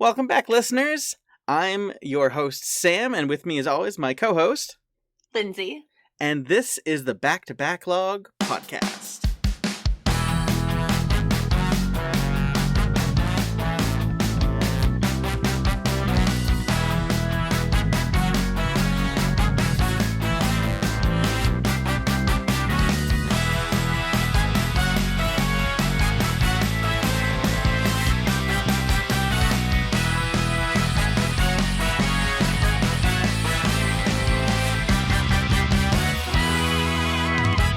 Welcome back, listeners. I'm your host, Sam, and with me, as always, my co-host, Lindsay. And this is the Back to Backlog podcast.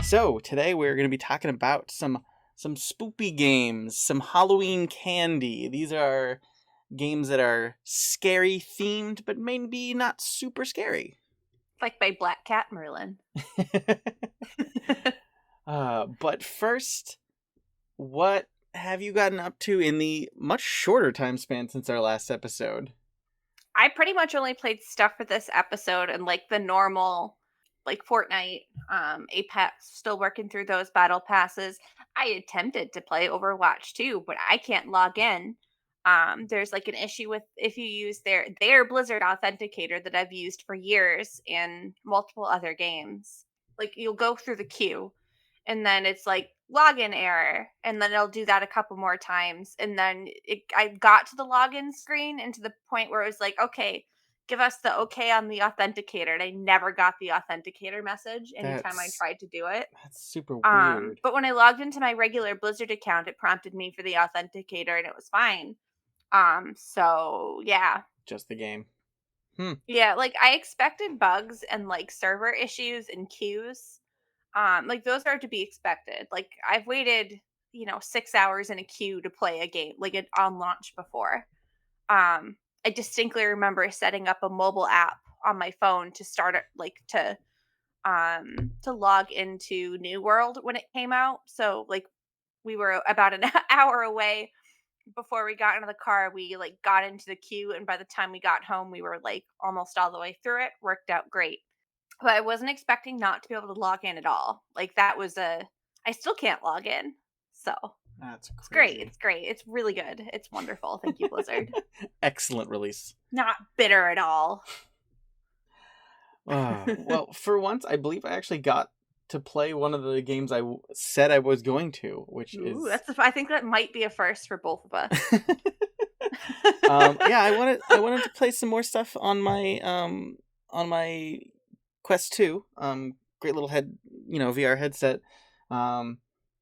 So today we're going to be talking about some spoopy games, some Halloween candy. These are games that are scary themed, but maybe not super scary. Like by Black Cat Merlin. But first, what have you gotten up to in the much shorter time span since our last episode? I pretty much only played stuff for this episode and like the normal, like Fortnite, Apex, still working through those battle passes. I attempted to play Overwatch too, but I can't log in. There's like an issue with if you use their Blizzard authenticator that I've used for years in multiple other games. Like you'll go through the queue and then it's like login error, and then it'll do that a couple more times, and then I got to the login screen and to the point where it was like, okay, give us the okay on the authenticator, and I never got the authenticator message anytime I tried to do it. That's super weird. But when I logged into my regular Blizzard account, it prompted me for the authenticator and it was fine. So yeah, just the game. Yeah, like I expected bugs and like server issues and queues. Like those are to be expected. Like I've waited, 6 hours in a queue to play a game, like it on launch before. I distinctly remember setting up a mobile app on my phone to start it, like to log into New World when it came out. So like we were about an hour away before we got into the car. We like got into the queue, and by the time we got home, we were like almost all the way through it. Worked out great. But I wasn't expecting not to be able to log in at all. Like that was I still can't log in. So that's crazy. It's great. It's great. It's really good. It's wonderful. Thank you, Blizzard. Excellent release. Not bitter at all. Well, for once, I believe I actually got to play one of the games I said I was going to, which is... I think that might be a first for both of us. Yeah, I wanted to play some more stuff on my Quest 2, great little VR headset.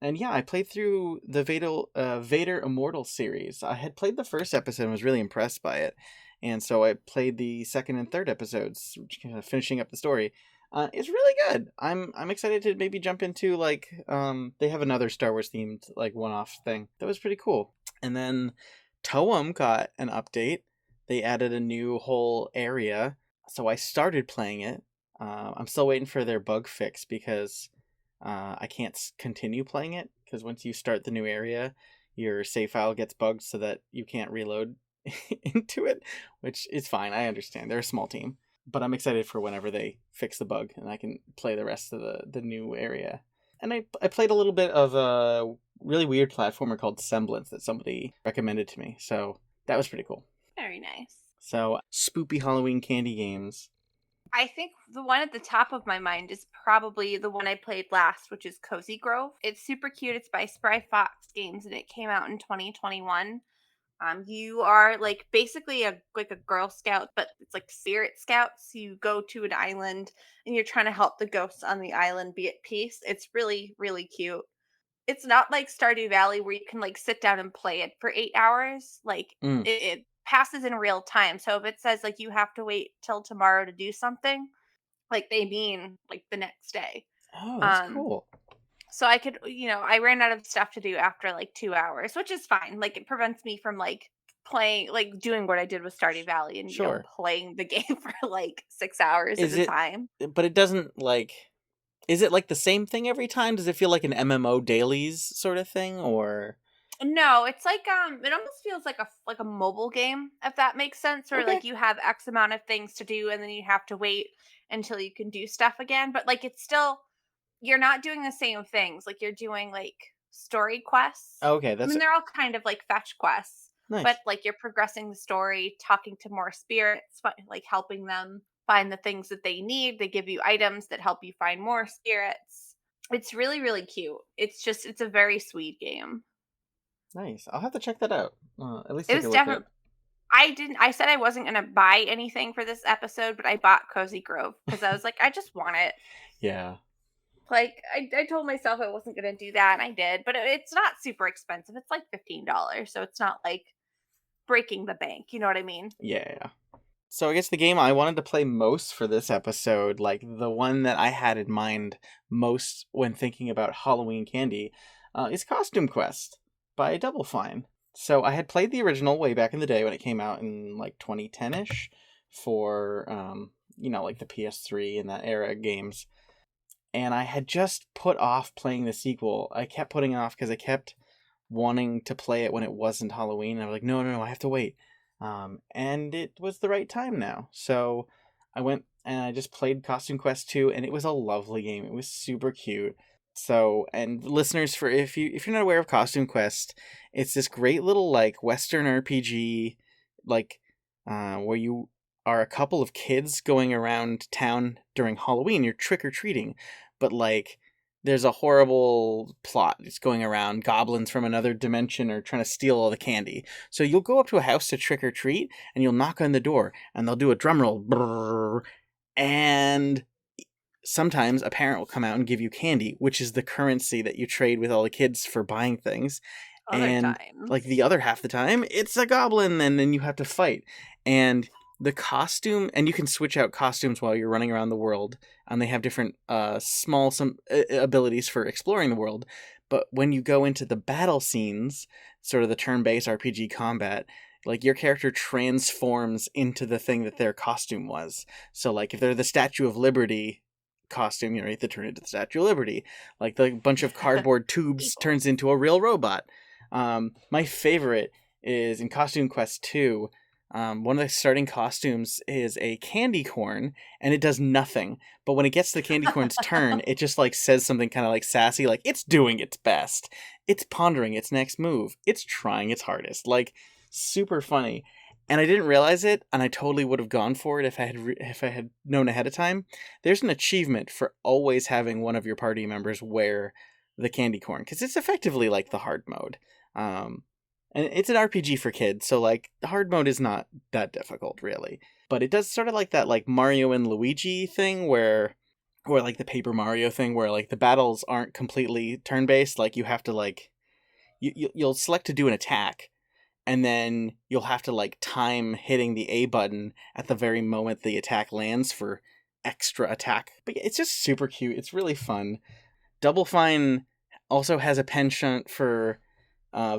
And yeah, I played through the Vader Immortal series. I had played the first episode and was really impressed by it. And so I played the second and third episodes, kind of finishing up the story. It's really good. I'm excited to maybe jump into they have another Star Wars themed like one-off thing. That was pretty cool. And then Toem got an update. They added a new whole area. So I started playing it. I'm still waiting for their bug fix because I can't continue playing it, because once you start the new area, your save file gets bugged so that you can't reload into it, which is fine. I understand. They're a small team. But I'm excited for whenever they fix the bug and I can play the rest of the new area. And I played a little bit of a really weird platformer called Semblance that somebody recommended to me. So that was pretty cool. Very nice. So, spoopy Halloween candy games. I think the one at the top of my mind is probably the one I played last, which is Cozy Grove. It's super cute. It's by Spry Fox Games, and it came out in 2021. You are like basically a Girl Scout, but it's like Spirit Scouts. You go to an island and you're trying to help the ghosts on the island be at peace. It's really, really cute. It's not like Stardew Valley where you can like sit down and play it for 8 hours. Like it passes in real time. So if it says like you have to wait till tomorrow to do something, like they mean like the next day. Oh, that's cool. So I could, I ran out of stuff to do after like 2 hours, which is fine. Like it prevents me from like playing, like doing what I did with Stardew Valley and playing the game for like 6 hours at a time. But it doesn't like, is it like the same thing every time? Does it feel like an MMO dailies sort of thing, or? No, it's like it almost feels like a mobile game, if that makes sense, where like you have X amount of things to do and then you have to wait until you can do stuff again. But like it's still, you're not doing the same things. Like you're doing like story quests. Okay, they're all kind of like fetch quests. but Nice. like you're progressing the story, talking to more spirits, like helping them find the things that they need. They give you items that help you find more spirits. It's really, really cute. It's a very sweet game. Nice. I'll have to check that out. At least It take a was look at. definitely I said I wasn't gonna buy anything for this episode, but I bought Cozy Grove because I was like, I just want it. Yeah. Like I told myself I wasn't gonna do that, and I did. But it's not super expensive. It's like $15, so it's not like breaking the bank. You know what I mean? Yeah. So I guess the game I wanted to play most for this episode, like the one that I had in mind most when thinking about Halloween candy, is Costume Quest by Double Fine. So I had played the original way back in the day when it came out in like 2010ish for like the PS3 and that era games. And I had just put off playing the sequel. I kept putting it off because I kept wanting to play it when it wasn't Halloween. And I was like, no, no, no, I have to wait. And it was the right time now. So I went and I just played Costume Quest 2, and it was a lovely game. It was super cute. So, and listeners, for if you're not aware of Costume Quest, it's this great little like Western RPG, like where you are a couple of kids going around town during Halloween. You're trick or treating, but like there's a horrible plot. It's going around. Goblins from another dimension are trying to steal all the candy. So you'll go up to a house to trick or treat, and you'll knock on the door, and they'll do a drum roll, brrr, and sometimes a parent will come out and give you candy, which is the currency that you trade with all the kids for buying things. Other And like times. the other half the time, it's a goblin, and then you have to fight. And the costume, and you can switch out costumes while you're running around the world, and they have different small some abilities for exploring the world. But when you go into the battle scenes, sort of the turn-based RPG combat, like your character transforms into the thing that their costume was. So like if they're the Statue of Liberty costume, you have to turn into the Statue of Liberty. Like the bunch of cardboard tubes Evil. turns into a real robot. My favorite is in Costume Quest 2. One of the starting costumes is a candy corn, and it does nothing. But when it gets to the candy corn's turn, it just like says something kind of like sassy, like it's doing its best, it's pondering its next move, it's trying its hardest. Like super funny. And I didn't realize it, and I totally would have gone for it if I had known ahead of time. There's an achievement for always having one of your party members wear the candy corn, because it's effectively like the hard mode. Um, and it's an RPG for kids, so like the hard mode is not that difficult really. But it does sort of like that like Mario and Luigi thing where or like the Paper Mario thing where like the battles aren't completely turn based. Like you have to like you'll select to do an attack, and then you'll have to like time hitting the A button at the very moment the attack lands for extra attack. But yeah, it's just super cute. It's really fun. Double Fine also has a penchant for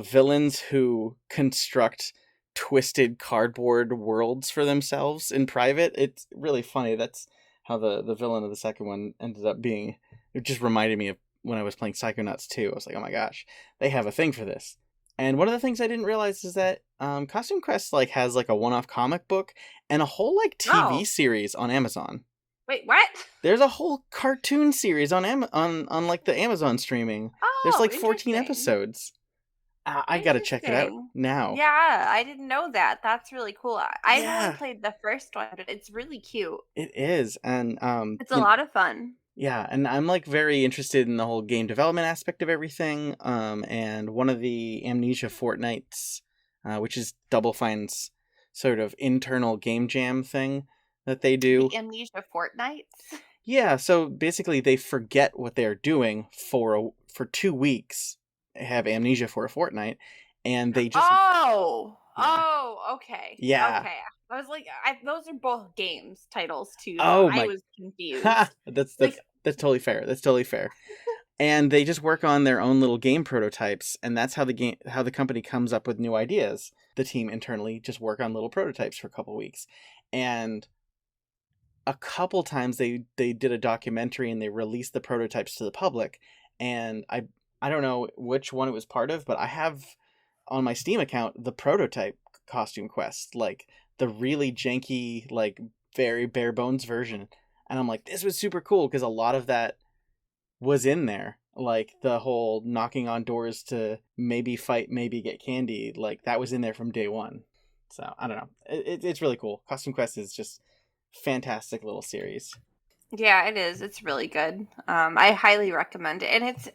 villains who construct twisted cardboard worlds for themselves in private. It's really funny. That's how the villain of the second one ended up being. It just reminded me of when I was playing Psychonauts 2. I was like, oh my gosh, they have a thing for this. And one of the things I didn't realize is that Costume Quest like has like a one-off comic book and a whole like TV Oh, series on Amazon. wait, what? There's a whole cartoon series on on like the Amazon streaming. There's Oh, like 14 interesting. episodes. I gotta check it out Interesting. now. Yeah, I didn't know that. That's really cool. I've only Yeah, played the first one, but it's really cute. it is, and It's a lot of fun. yeah, and I'm like very interested in the whole game development aspect of everything. And one of the Amnesia Fortnights, which is Double Fine's sort of internal game jam thing that they do. The Amnesia Fortnights. Yeah, so basically they forget what they're doing for 2 weeks, have amnesia for a fortnight, and they just Oh, yeah okay, yeah okay. I was like, those are both games titles too, so oh I my was ha confused. that's Like, that's that's totally fair. That's totally fair. And they just work on their own little game prototypes, and that's how the company comes up with new ideas. The team internally just work on little prototypes for a couple weeks, and a couple times they did a documentary and they released the prototypes to the public, and I don't know which one it was part of, but I have on my Steam account the prototype Costume Quest, like the really janky, like very bare bones version. And I'm like, this was super cool because a lot of that was in there. Like the whole knocking on doors to maybe fight, maybe get candy, like that was in there from day one. So I don't know. It's really cool. Costume Quest is just fantastic little series. Yeah, it is. It's really good. I highly recommend it. And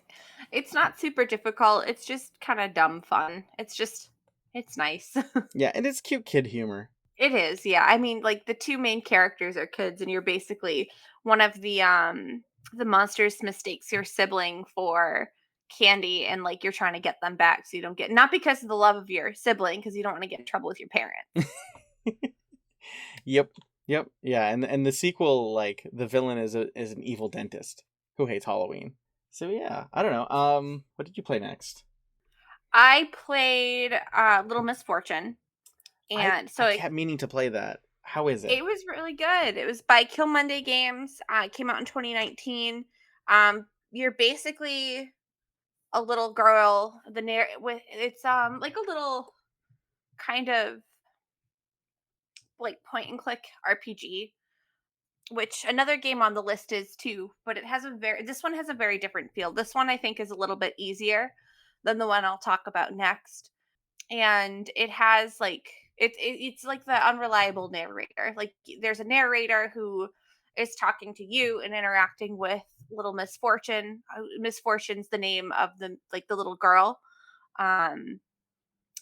it's not super difficult. It's just kind of dumb fun. It's nice. Yeah, and it's cute kid humor. It is. Yeah. I mean, like the two main characters are kids and you're basically one of the monsters mistakes your sibling for candy and like you're trying to get them back so you don't get not because of the love of your sibling because you don't want to get in trouble with your parents. Yep. Yep. Yeah, and the sequel, like the villain is an evil dentist who hates Halloween. So yeah, I don't know. What did you play next? I played Little Misfortune and I so kept meaning to play that. How is it? it was really good. It was by Kill Monday Games. It came out in 2019. You're basically a little girl. With it's like a little kind of like point and click RPG, which another game on the list is too. But it has a very this one has a very different feel. This one I think is a little bit easier than the one I'll talk about next. And it has like it's like the unreliable narrator. Like there's a narrator who is talking to you and interacting with little Misfortune. Misfortune's the name of the little girl. Um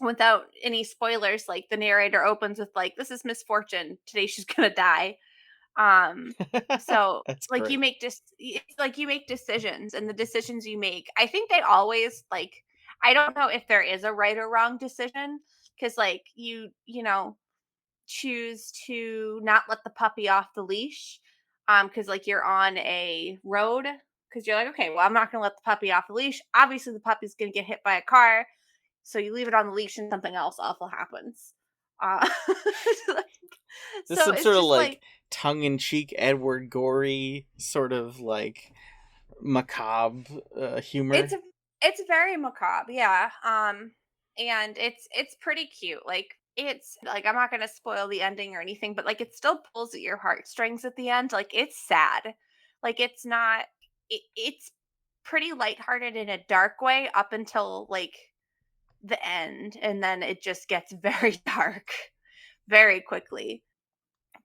Without any spoilers, like the narrator opens with like this is Misfortune. Today she's going to die. So That's like great. it's like you make decisions and the decisions you make, I think they always like I don't know if there is a right or wrong decision because like you know choose to not let the puppy off the leash because like you're on a road because you're like okay well I'm not going to let the puppy off the leash, obviously the puppy's going to get hit by a car, so you leave it on the leash and something else awful happens. uh This so some it's sort of just like like tongue in cheek Edward Gorey sort of like macabre It's humor. it's very macabre, yeah, and it's pretty cute, like, it's like, I'm not gonna spoil the ending or anything, but, like, it still pulls at your heartstrings at the end, like, it's sad. Like, it's not it's pretty lighthearted in a dark way up until, like, the end, and then it just gets very dark very quickly.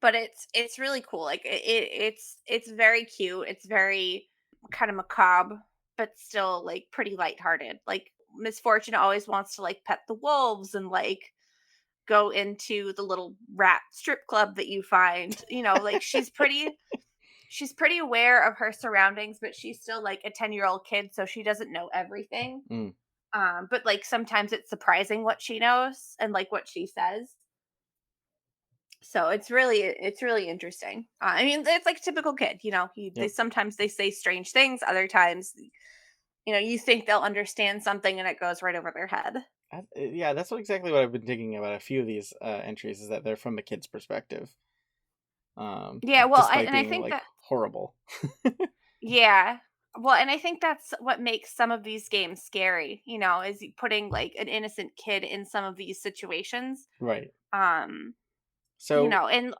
But it's really cool. Like it's very cute. It's very kind of macabre, but still like pretty lighthearted. Like Misfortune always wants to like pet the wolves and like go into the little rat strip club that you find. You know, like she's pretty aware of her surroundings, but she's still like a 10-year-old kid, so she doesn't know everything. Mm, But like sometimes it's surprising what she knows and like what she says. So it's really interesting. I mean, it's like a typical kid, you know. They yep. sometimes they say strange things, other times, you know, you think they'll understand something and it goes right over their head. Yeah, that's exactly what I've been thinking about a few of these entries is that they're from the kid's perspective, Yeah, well, despite and I being think like that horrible. yeah, well, and I think that's what makes some of these games scary. You know, is putting like an innocent kid in some of these situations. Right. Um, you So know, and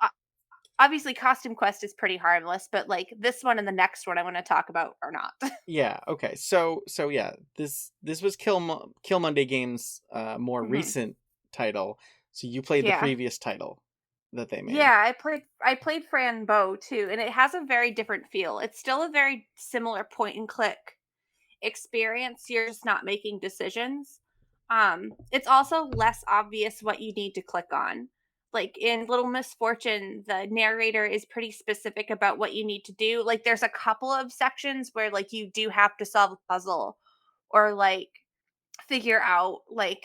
obviously, Costume Quest is pretty harmless, but like this one and the next one I want to talk about are not. yeah, okay. So yeah, this was Kill Monday Games more Hmm. recent title. So you played the Yeah. previous title that they made. Yeah, I played Fran Bow too, and it has a very different feel. It's still a very similar point and click experience. You're just not making decisions. It's also less obvious what you need to click on. Like in Little Misfortune, the narrator is pretty specific about what you need to do. Like there's a couple of sections where like you do have to solve a puzzle or like figure out like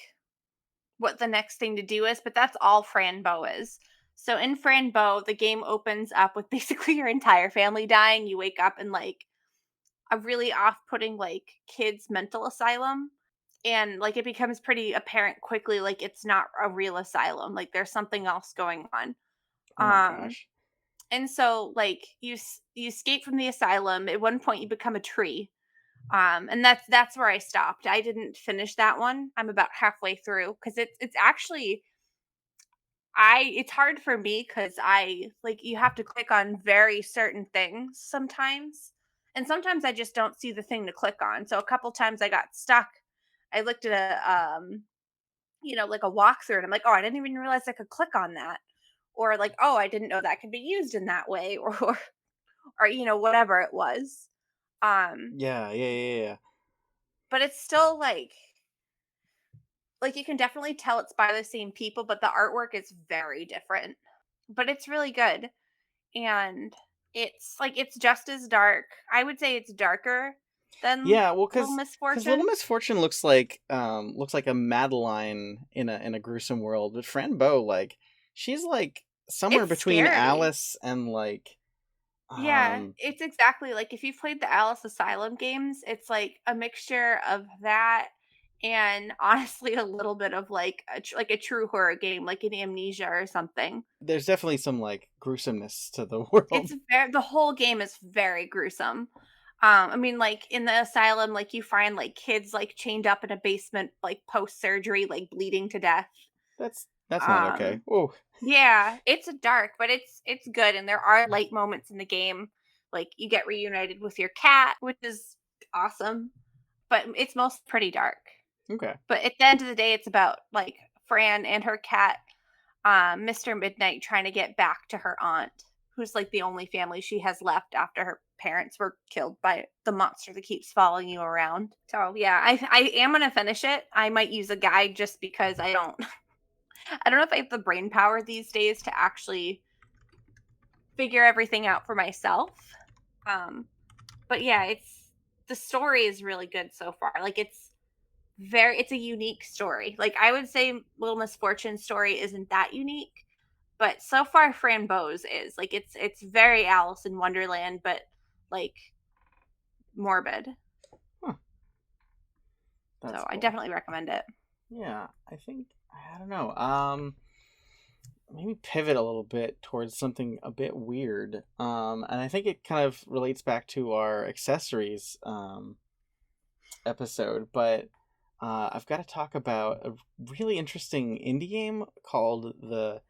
what the next thing to do is, but that's all Fran Bow is. So in Fran Bow, the game opens up with basically your entire family dying. You wake up in like a really off-putting like kids mental asylum, and like it becomes pretty apparent quickly like it's not a real asylum. Like there's something else going on. Oh my Um gosh. and so like you escape from the asylum. At one point you become a tree. And that's where I stopped. I didn't finish that one. I'm about halfway through cuz it's actually I it's hard for me cuz I like you have to click on very certain things sometimes And sometimes I just don't see the thing to click on. So a couple times I got stuck. I looked at like a walkthrough and I'm like, "Oh, I didn't even realize I could click on that." Or like, "Oh, I didn't know that could be used in that way," or whatever it was. Um, Yeah, yeah, yeah, yeah. but it's still like you can definitely tell it's by the same people, but the artwork is very different. But it's really good. And it's just as dark. I would say it's darker than Yeah, well, Little because Little Misfortune. Misfortune looks like a Madeline in a gruesome world, but Fran Bow, like, she's like somewhere It's between scary. Alice and like Yeah, um it's exactly like if you've played the Alice Asylum games, it's like a mixture of that and honestly a little bit of like a true horror game, like an Amnesia or something. there's definitely some like gruesomeness to the It's world. the whole game is very gruesome. I mean, like in the asylum, like you find like kids like chained up in a basement, like post surgery, like bleeding to death. That's not okay. Um, Oh, yeah, it's dark, but it's good, and there are light moments in the game. Like you get reunited with your cat, which is awesome, but it's most pretty dark. okay. But at the end of the day, it's about like Fran and her cat, Mr. Midnight, trying to get back to her aunt, who's like the only family she has left after her parents were killed by the monster that keeps following you around. So yeah, I am gonna finish it. I might use a guide just because I don't I don't know if I have the brain power these days to actually figure everything out for myself. Um, but yeah, the story is really good so far. Like it's a unique story. Like I would say Little Misfortune's story isn't that unique, but so far Fran Bo's is. Like it's very Alice in Wonderland, but like morbid. Huh, So that's I cool. definitely recommend it. Yeah, I think I don't know. Maybe pivot a little bit towards something a bit weird. And I think it kind of relates back to our accessories episode, but I've got to talk about a really interesting indie game called the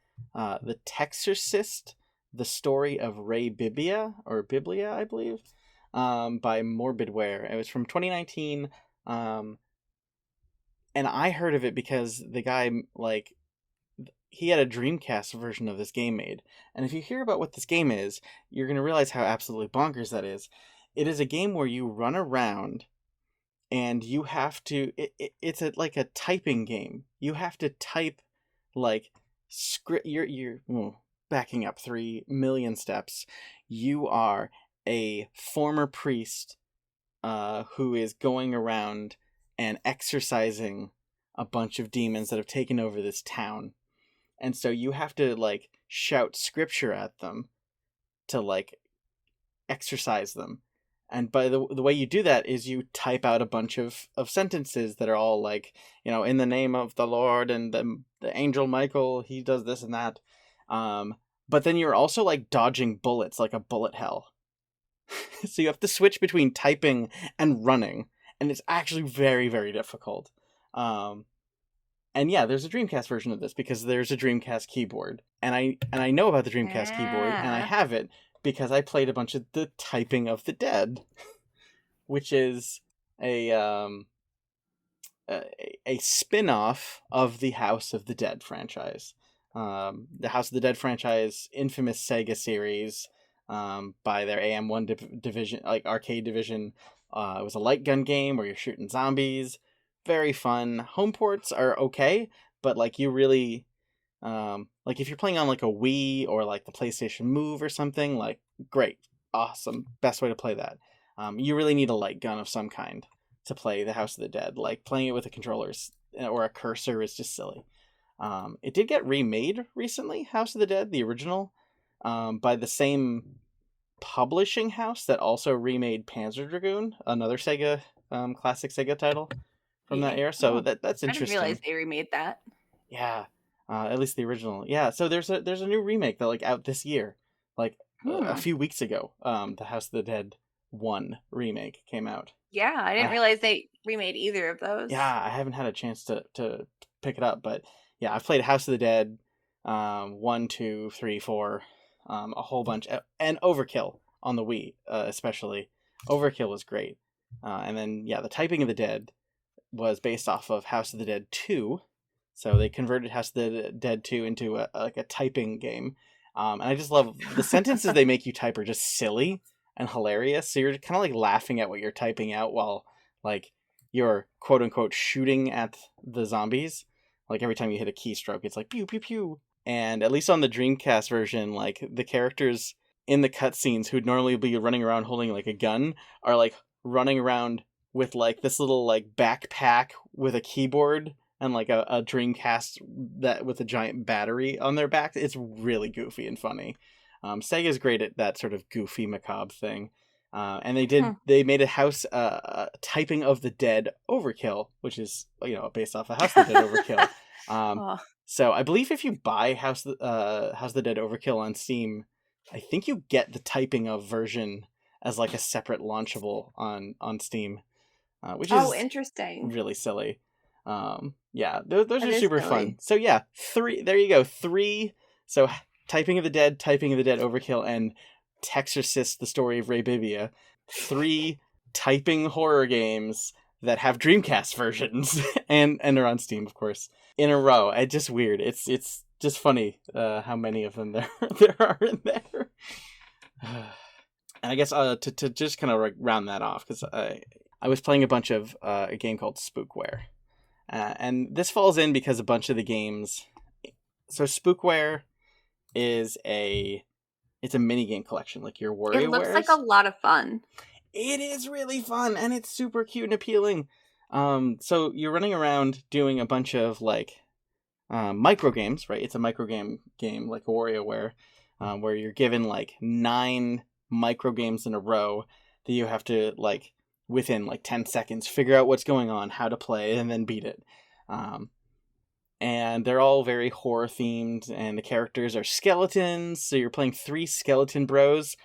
Texorcist: The Story of Ray Biblia, or Biblia, I believe, by Morbidware. It was from 2019, and I heard of it because the guy like he had a Dreamcast version of this game made. And if you hear about what this game is, you're going to realize how absolutely bonkers that is. It is a game where you run around and you have to it's like a typing game. You have to type like script backing up 3 million steps. You are a former priest who is going around and exorcising a bunch of demons that have taken over this town, and so you have to like shout scripture at them to like exercise them. And by the way you do that is you type out a bunch of sentences that are all like, in the name of the Lord and the angel Michael, he does this and that. um but then you're also like dodging bullets like a bullet hell. So you have to switch between typing and running, and it's actually very, very difficult. um and yeah, there's a Dreamcast version of this because there's a Dreamcast keyboard, and I know about the Dreamcast keyboard, and I Yeah. have it because I played a bunch of the Typing of the Dead, which is a um a spin-off of the House of the Dead franchise. The House of the Dead franchise, infamous Sega series, by their AM1 division, like arcade division. It was a light gun game where you're shooting zombies. Very fun. Home ports are okay, but like you really, like if you're playing on like a Wii or like the PlayStation Move or something, like great, awesome, best way to play that. You really need a light gun of some kind to play the House of the Dead. Like playing it with a controller or a cursor is just silly. It did get remade recently, House of the Dead, the original, by the same publishing house that also remade Panzer Dragoon, another Sega, classic Sega title from that Yeah. era. So Oh, that's I didn't realize interesting. they remade that. Yeah, at least the original. Yeah, so there's a new remake that like out this year, like a Hmm. few weeks ago. The House of the Dead 1 remake came out. Yeah, I didn't I realize they remade either of those. Yeah, I haven't had a chance to pick it up, but yeah, I've played House of the Dead, 1, 2, 3, 4, a whole bunch, and Overkill on the Wii, especially. Overkill was great. And then, yeah, the Typing of the Dead was based off of House of the Dead 2. So they converted House of the Dead 2 into a typing game. And I just love the sentences they make you type are just silly and hilarious. So you're kind of like laughing at what you're typing out while like you're quote unquote shooting at the zombies. Like every time you hit a keystroke, it's like pew pew pew. And at least on the Dreamcast version, like the characters in the cutscenes who'd normally be running around holding like a gun are like running around with like this little like backpack with a keyboard and like a Dreamcast that with a giant battery on their back. It's really goofy and funny. Sega's great at that sort of goofy macabre thing. And Hmm. they made a house Typing of the Dead Overkill, which is based off of House of the Dead Overkill. Um, Oh. so I believe if you buy House of the Dead Overkill on Steam, I think you get the typing of version as like a separate launchable on Steam, which Oh, is interesting. really silly. Yeah, those That are is super fun. silly. So yeah, three. There you go. Three. So Typing of the Dead, Typing of the Dead Overkill, and Texorcist: The Story of Ray Bibia. Three typing horror games that have Dreamcast versions and are on Steam, of course, in a row. It's just weird. It's just funny how many of them there there are in there. And I guess to just kind of round that off, because I was playing a bunch of a game called Spookware, and this falls in because a bunch of the games. So Spookware is it's a mini game collection, like your It looks like a WarioWares. lot of fun. It is really fun and it's super cute and appealing. So you're running around doing a bunch of like micro games, right? It's a micro game like a WarioWare, where you're given like 9 micro games in a row that you have to like within like 10 seconds figure out what's going on, how to play, and then beat it. Um, and they're all very horror themed, and the characters are skeletons. So you're playing 3 skeleton bros,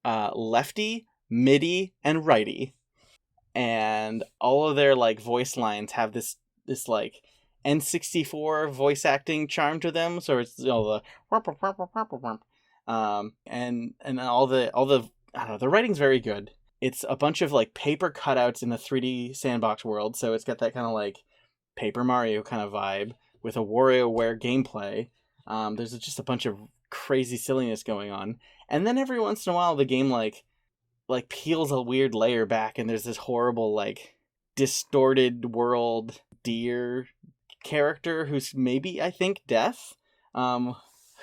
lefty, midi, and righty, and all of their like voice lines have this like N64 voice acting charm to them. So it's the and all the I don't know, the writing's very good. It's a bunch of like paper cutouts in a 3D sandbox world, so it's got that kind of like Paper Mario kind of vibe with a WarioWare gameplay. There's just a bunch of crazy silliness going on, and then every once in a while the game like peels a weird layer back, and there's this horrible like distorted world deer character who's maybe I think death. Um,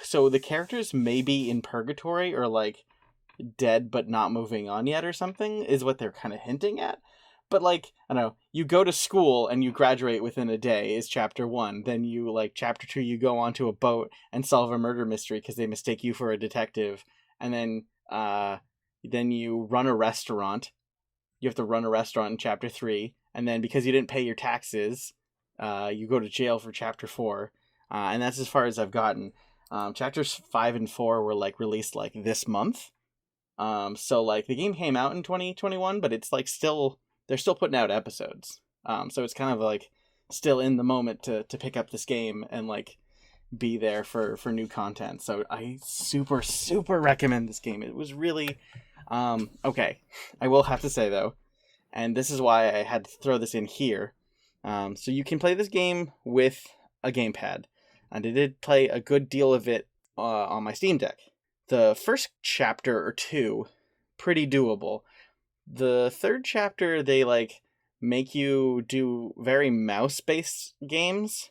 so the characters may be in purgatory or like dead but not moving on yet or something is what they're kind of hinting at. But like I don't know, you go to school and you graduate within a day is chapter 1. Then you like chapter 2 you go onto a boat and solve a murder mystery because they mistake you for a detective, and then you run a restaurant. You have to run a restaurant in chapter 3, and then because you didn't pay your taxes, you go to jail for chapter 4. And that's as far as I've gotten. Chapters 5 and 4 were like released like this month. So like the game came out in 2021, but it's like still they're still putting out episodes. So it's kind of like still in the moment to pick up this game and like be there for new content. So I super recommend this game. It was really okay. I will have to say though, and this is why I had to throw this in here. So you can play this game with a gamepad, and I did play a good deal of it on my Steam Deck. The first chapter or two, pretty doable. The third chapter, they like make you do very mouse based games,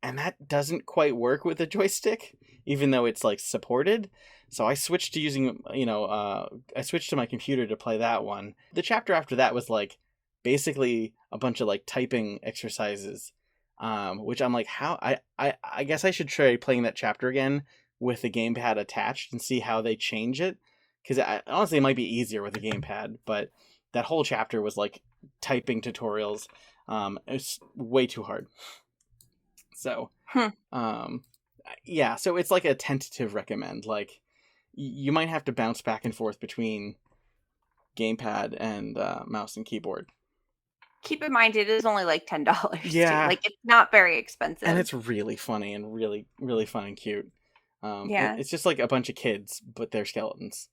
and that doesn't quite work with a joystick, even though it's like supported. So I switched to using, I switched to my computer to play that one. The chapter after that was like basically a bunch of like typing exercises, which I'm like, how I guess I should try playing that chapter again with the gamepad attached and see how they change it, because honestly it might be easier with a gamepad, but that whole chapter was like typing tutorials. It's way too hard. So, Hmm. um, yeah, so it's like a tentative recommend. Like, you might have to bounce back and forth between gamepad and mouse and keyboard. Keep in mind it is only like $10 too. Yeah, Like it's not very and expensive. it's really funny and really fun and cute. Yeah. It's just like a bunch of kids, but they're skeletons.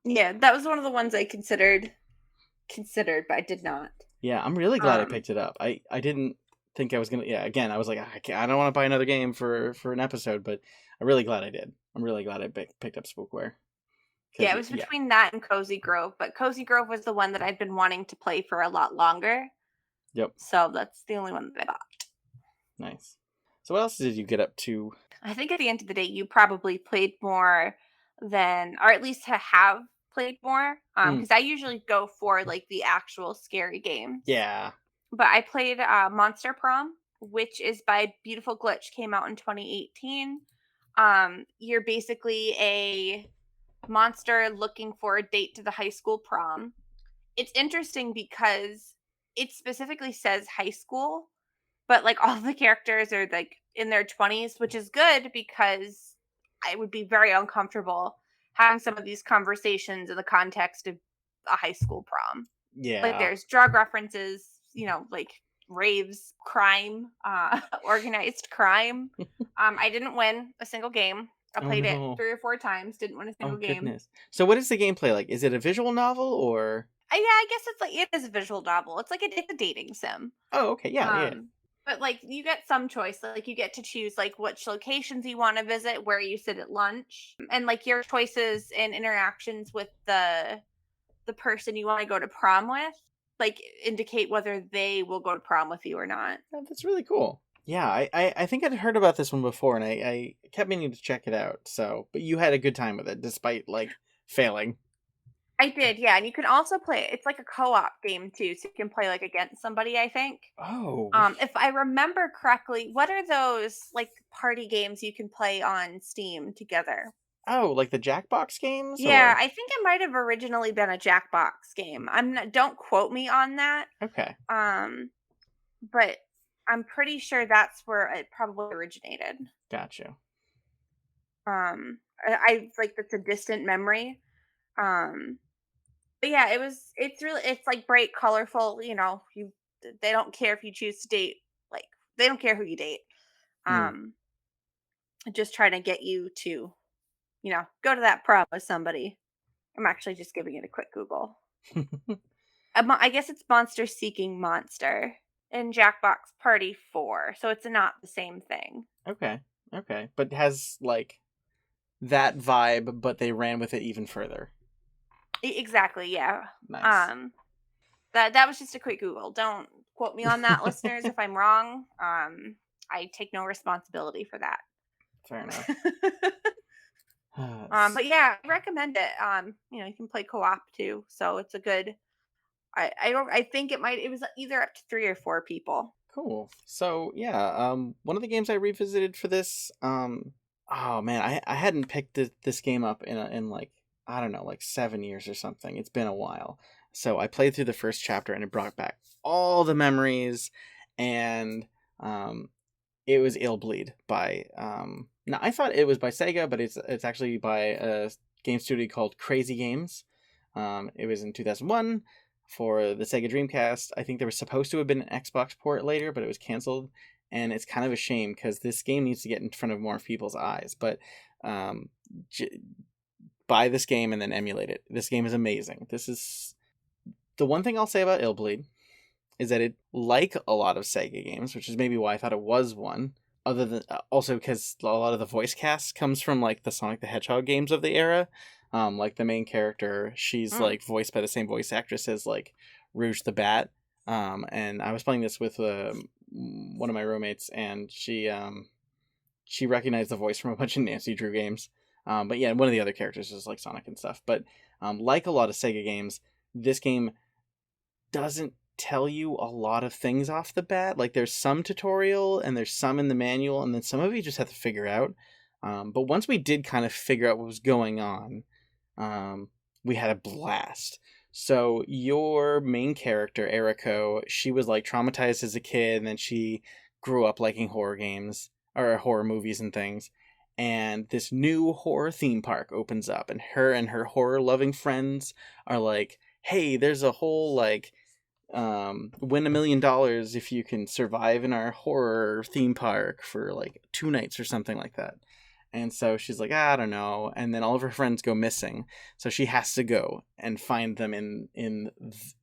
Yeah, that was one of the ones I considered. considered, but I did not. Yeah, I'm really glad I Um, picked it up. I didn't think I was gonna. Yeah, again, I was like, I don't want to buy another game for an episode, but I'm really glad I did. I'm really glad I picked up Spookware because yeah, it was yeah, between that and Cozy Grove, but Cozy Grove was the one that I'd been wanting to play for a lot longer. yep, So that's the only one that I bought. nice. So what else did you get up to? I think at the end of the day, you probably played more than, or at least have played more. Mm, Because I usually go for like the actual scary games. yeah, But I played Monster Prom, which is by Beautiful Glitch, came out in 2018. You're basically a monster looking for a date to the high school prom. It's interesting because it specifically says high school, but like all the characters are like in their 20s, which is good because I would be very uncomfortable having some of these conversations in the context of a high school prom. Like yeah. there's drug references, like raves, crime, organized crime. I didn't win a single game. I Oh played it no. 3 or 4 times, didn't win a Oh single game. goodness. So what is the gameplay like? Is it a visual novel or? Yeah, I guess it's like it is a visual novel. It's like it's a dating sim. Oh, okay. Yeah, yeah. Um, but like you get some choice. Like you get to choose like which locations you want to visit, where you sit at lunch, and like your choices and interactions with the person you want to go to prom with, like indicate whether they will go to prom with you or not. Oh, that's really cool. Yeah, I think I'd heard about this one before, and I kept meaning to check it out. So, but you had a good time with it, despite like failing. I did, yeah, and you can also play it's like a co-op game too, so you can play like against somebody, I think. Oh, If I remember correctly, what are those like party games you can play on Steam together? oh, like the Jackbox games, Yeah, or I think it might have originally been a Jackbox game. I'm not, don't quote me on that. okay, Um, but I'm pretty sure that's where it probably originated. gotcha. I like that's a distant memory. Um, but yeah, it's like bright, colorful. They don't care if you choose to date. Like they don't care who you date. Hmm. Um, just trying to get you to go to that prom with somebody. I'm actually just giving it a quick Google. I guess it's Monster Seeking Monster and Jackbox Party 4, so it's not the same thing. Okay, okay, but has like that vibe, but they ran with it even further. Exactly, yeah. Nice. Um, that was just a quick Google. Don't quote me on that, listeners, if I'm wrong. I take no responsibility for that. Fair enough. But yeah, I recommend it. You can play co-op too, so it's a good. I don't. I think it was either up to 3 or 4 people. Cool. So yeah, one of the games I revisited for this, oh man, I hadn't picked this game up in like I don't know, like 7 years or something. It's been a while. So I played through the first chapter and it brought back all the memories, and um, it was Ill Bleed by now I thought it was by Sega, but it's actually by a game studio called Crazy Games. It was in 2001 for the Sega Dreamcast. I think there was supposed to have been an Xbox port later, but it was canceled, and it's kind of a shame because this game needs to get in front of more people's eyes. But um, j- buy this game and then emulate it. This game is amazing. This is the one thing I'll say about Ill Bleed is that it like a lot of Sega games, which is maybe why I thought it was one. Other than also because a lot of the voice cast comes from like the Sonic the Hedgehog games of the era. Like the main character, she's Mm. like voiced by the same voice actress as like Rouge the Bat. And I was playing this with one of my roommates, and she recognized the voice from a bunch of Nancy Drew games. But yeah, one of the other characters is like Sonic and stuff. But like a lot of Sega games, this game doesn't tell you a lot of things off the bat. Like there's some tutorial and there's some in the manual, and then some of you just have to figure out. But once we did kind of figure out what was going on, um, we had a blast. So your main character, Eriko, she was like traumatized as a kid, and then she grew up liking horror games or horror movies and things. And this new horror theme park opens up, and her horror loving friends are like, "Hey, there's a whole like win $1 million if you can survive in our horror theme park for like 2 nights or something like that." And so she's like, I don't know. And then all of her friends go missing. So she has to go and find them in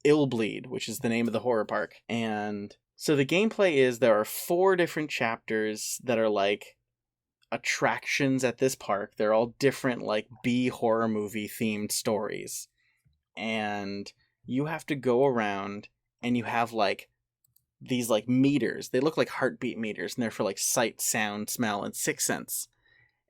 Illbleed, which is the name of the horror park. And so the gameplay is there are 4 different chapters that are like attractions at this park. They're all different like B horror movie themed stories. And you have to go around and you have like these like meters. They look like heartbeat meters and they're for like sight, sound, smell, and sixth sense.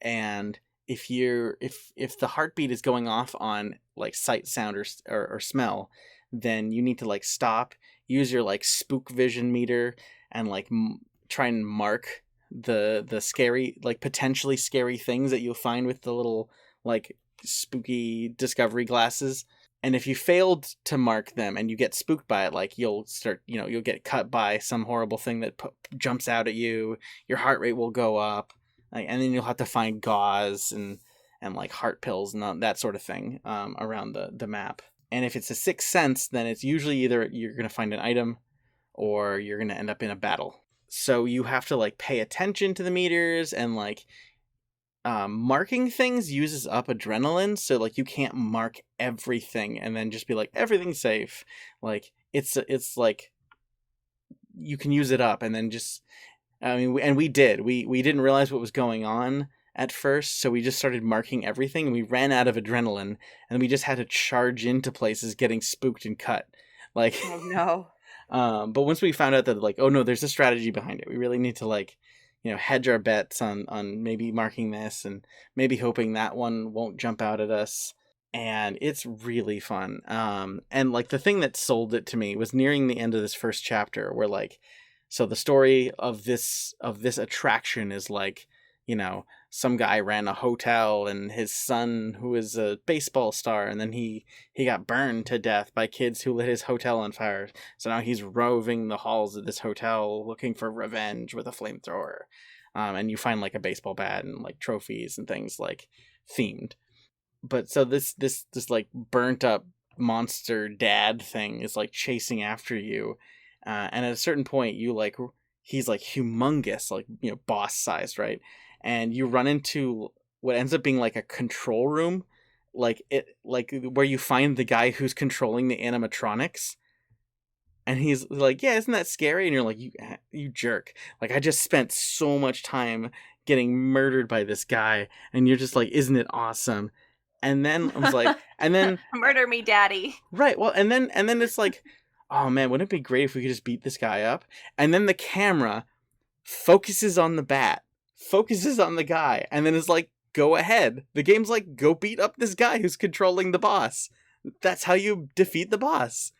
And if the heartbeat is going off on like sight, sound, or smell, then you need to like stop, use your like spook vision meter, and like try and mark the scary, like potentially scary things that you'll find with the little like spooky discovery glasses. And if you failed to mark them and you get spooked by it, like you'll start, you'll get cut by some horrible thing that jumps out at you. Your heart rate will go up, and then you'll have to find gauze and like heart pills and that sort of thing around the map. And if it's a sixth sense, then it's usually either you're going to find an item or you're going to end up in a battle. So you have to like pay attention to the meters, and like marking things uses up adrenaline, so like you can't mark everything and then just be like everything's safe. Like it's like you can use it up and then just we didn't realize what was going on at first, so we just started marking everything and we ran out of adrenaline and we just had to charge into places getting spooked and cut. Like Oh no. But once we found out that like, oh no, there's a strategy behind it. We really need to like, hedge our bets on maybe marking this and maybe hoping that one won't jump out at us. And it's really fun. And like the thing that sold it to me was nearing the end of this first chapter where like, so the story of this attraction is like, some guy ran a hotel and his son, who is a baseball star, and then he got burned to death by kids who lit his hotel on fire. So now he's roving the halls of this hotel looking for revenge with a flamethrower. And you find like a baseball bat and like trophies and things like themed. But so this like burnt up monster dad thing is like chasing after you. And at a certain point he's like humongous, like, boss sized, right? And you run into what ends up being like a control room, like where you find the guy who's controlling the animatronics. And he's like, yeah, isn't that scary? And you're like, you jerk. Like, I just spent so much time getting murdered by this guy. And you're just like, isn't it awesome? And then I was like, and then murder me, daddy. Right. Well, and then it's like, oh man, wouldn't it be great if we could just beat this guy up? And then the camera focuses on the bat, focuses on the guy, and then is like, go ahead. The game's like, go beat up this guy who's controlling the boss. That's how you defeat the boss.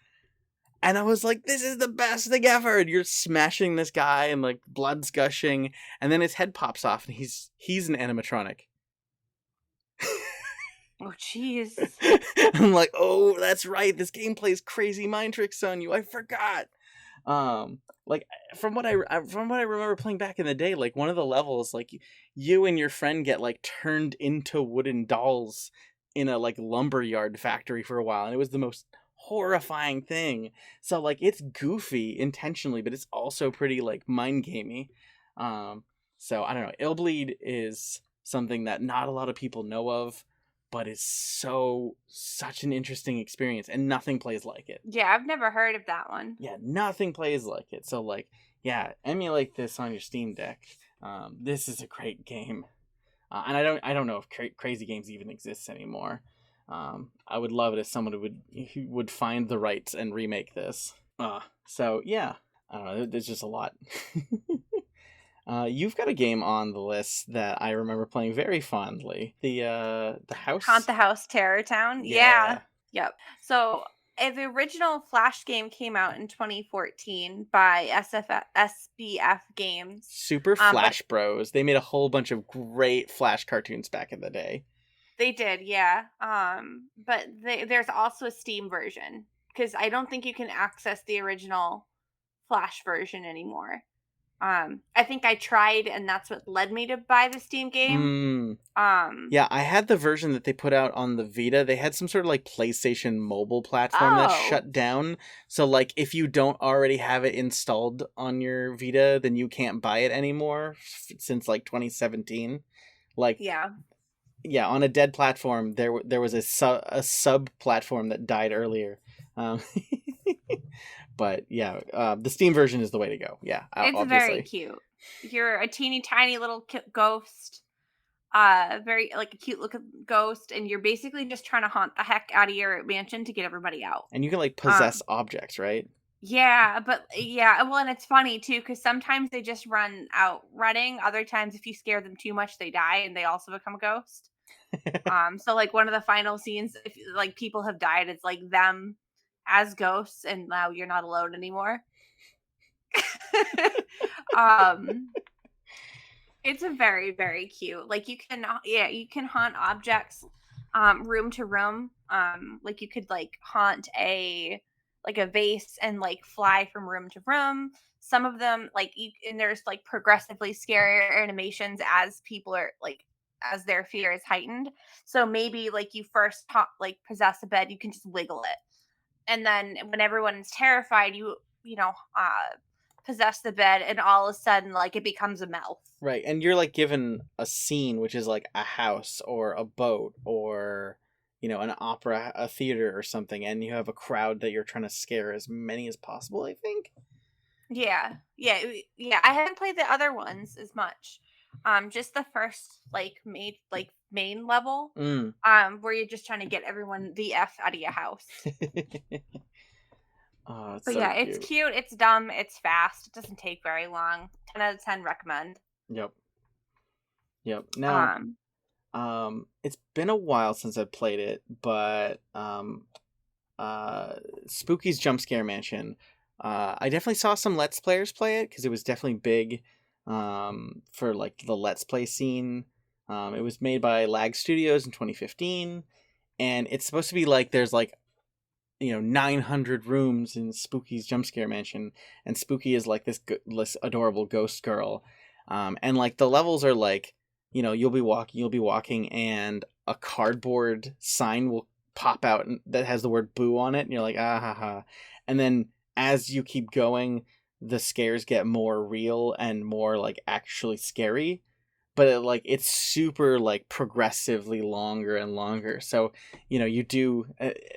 And I was like, this is the best thing ever. And you're smashing this guy and like blood's gushing, and then his head pops off and he's an animatronic. Oh, jeez. I'm like, oh, that's right. This game plays crazy mind tricks on you. I forgot. Like from what I remember playing back in the day, like one of the levels, like you and your friend get like turned into wooden dolls in a like lumberyard factory for a while, and it was the most horrifying thing. So like it's goofy intentionally, but it's also pretty like mind gamey. So I don't know. Illbleed is something that not a lot of people know of, but it's such an interesting experience, and nothing plays like it. Yeah, I've never heard of that one. Yeah, nothing plays like it. So like, yeah, emulate this on your Steam Deck. This is a great game, and I don't know if crazy games even exists anymore. I would love it if someone would find the rights and remake this. So yeah, I don't know. There's just a lot. You've got a game on the list that I remember playing very fondly. The house. Haunt the House Terror Town. Yeah. Yep. So the original Flash game came out in 2014 by SBF Games. Super Flash Bros. They made a whole bunch of great Flash cartoons back in the day. They did, yeah. But there's also a Steam version, because I don't think you can access the original Flash version anymore. I think I tried, and that's what led me to buy the Steam game. Yeah, I had the version that they put out on the Vita. They had some sort of like PlayStation mobile platform that shut down. So like if you don't already have it installed on your Vita, then you can't buy it anymore since like 2017. Like, Yeah. yeah, on a dead platform, there was a sub platform that died earlier. Um, but yeah, the Steam version is the way to go. Yeah, It's very obviously. cute. You're a teeny tiny little ghost, very like a cute looking ghost, and you're basically just trying to haunt the heck out of your mansion to get everybody out. And you can like possess Um, objects, right? yeah, but yeah, well, and it's funny too because sometimes they just run out running. Other times, if you scare them too much, they die and they also become a ghost. So like one of the final scenes, if like people have died, it's like them as ghosts, and now you're not alone anymore. um It's a very, very cute. Like you can yeah, you can haunt objects room to room. Like you could like haunt a vase and like fly from room to room. Some of them like you and there's like progressively scarier animations as people are like as their fear is heightened. So maybe like you first like possess a bed, you can just wiggle it. And then when everyone's terrified, you know, possess the bed and all of a sudden like it becomes a mouth. Right, and you're like given a scene, which is like a house or a boat or an opera, a theater or something, and you have a crowd that you're trying to scare as many as possible. I think. Yeah. Yeah, yeah, I haven't played the other ones as much. Just the first, main level, Mm. where you're just trying to get everyone the F out of your house. Oh, it's But so yeah, it's cute. cute, it's dumb, it's fast, it doesn't take very long. 10 out of 10 recommend. Yep. Yep. Now, Um, it's been a while since I've played it, but Spooky's Jump Scare Mansion. I definitely saw some Let's Players play it because it was definitely big for like the Let's Play scene. It was made by Lag Studios in 2015, and it's supposed to be like there's like 900 rooms in Spooky's Jump Scare Mansion, and Spooky is like this adorable ghost girl, and like the levels are like you'll be walking, and a cardboard sign will pop out that has the word boo on it, and you're like, ah ha ha. And then as you keep going, the scares get more real and more like actually scary, but it's super like progressively longer and longer. So you do,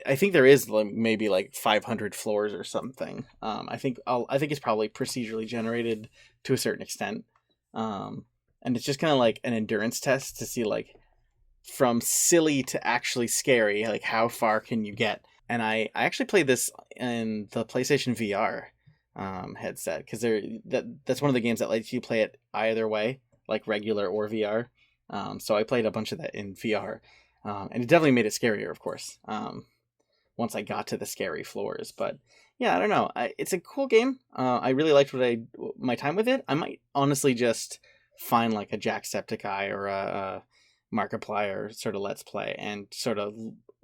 I think there is like maybe like 500 floors or something. I think it's probably procedurally generated to a certain extent. And it's just kind of like an endurance test to see like from silly to actually scary, like how far can you get. And I actually played this in the PlayStation VR headset, because that's one of the games that lets you play it either way, like regular or VR. So I played a bunch of that in VR, and it definitely made it scarier, of course. Once I got to the scary floors, but yeah, I don't know. It's a cool game. I really liked my time with it. I might honestly just find like a Jacksepticeye or a Markiplier sort of Let's Play and sort of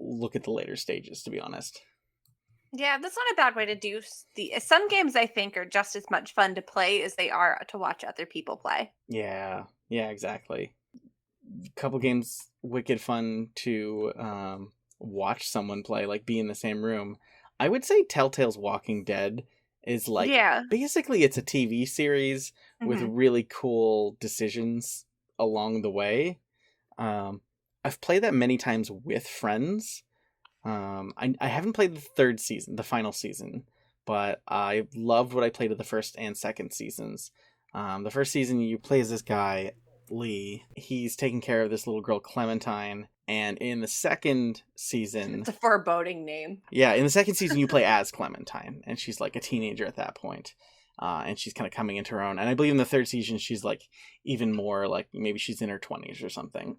look at the later stages. To be honest. yeah, that's not a bad way to do the some games I think are just as much fun to play as they are to watch other people play. Yeah. Yeah. Exactly. Couple games wicked fun to watch someone play, like be in the same room. I would say Telltale's Walking Dead is like Yeah. basically it's a TV series with Mhm. really cool decisions along the way. I've played that many times with friends. I haven't played the third season, the final season, but I loved what I played of the first and second seasons. The first season, you play as this guy, Lee. He's taking care of this little girl, Clementine. And in the second season, It's a foreboding name. yeah, in the second season, you play as Clementine, and she's like a teenager at that point. And she's kind of coming into her own. And I believe in the third season, she's like even more like maybe she's in her 20s or something.